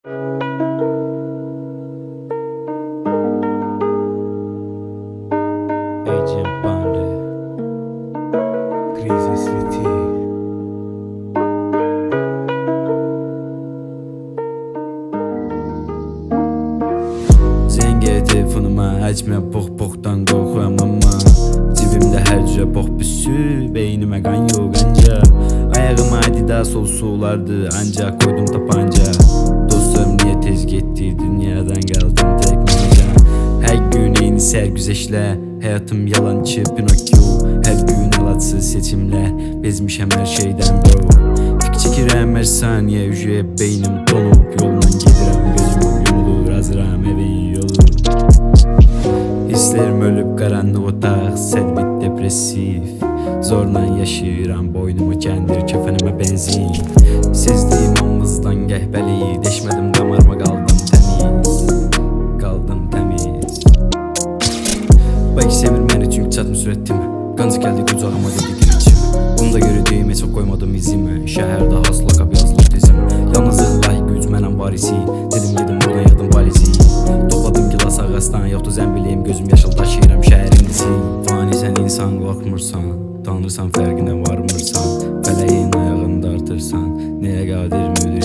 Agent Bande, Crazy City. Zenge telefonuma açma, poxdan qorxuram amma cibimdə hər cürə pox büsü, beynimə qan yox qanca. Ayağıma Adidas olsulardı, ancaq koydum tapanca. Dostum niyə tez getdi, dünyadan qaldım tək mənəcə. Hər gün eyni sərgüzəştlər, həyatım yalançı Pinokyo. Hər gün əlatsız seçimlər, bezmişəm hər şeydən bro. Tik çəkirəm hər saniyə, ücüyə beynim donub. Yoldan gedirəm, gözüm yumulur, hazıram evi yolu. Hislerim ölüb, qaranlıq otaq, sədbit depressiv. Zorla yaşayıram, boynumu kəndir, kəfənimə benzin. Sezdiyim anımızdan qəhbəli, deşmədim qamarma, qaldım təmiz. Qaldım təmiz. Bayıq sevmir məni çünki çatmır sürəttimə. Qancı gəldi qucağıma, dedi gir içim. Bunu da görüdüyüm, heç o qoymadım izimə. Şəhərdə hasla qap yazılıb dizim. Yalnızlıq layiq güc mənəm varisi. Dedim yedim buradan yığdım valizi. Topladım gilas ağastan, yoxdur zəmbiliyim, gözüm yaşıl daşıyıram şəhərindisi. Fani sən insan qorxmursan, tanırsan fərqinə varmırsan. Fələyin ayağını dartırsan, nəyə qadir müdür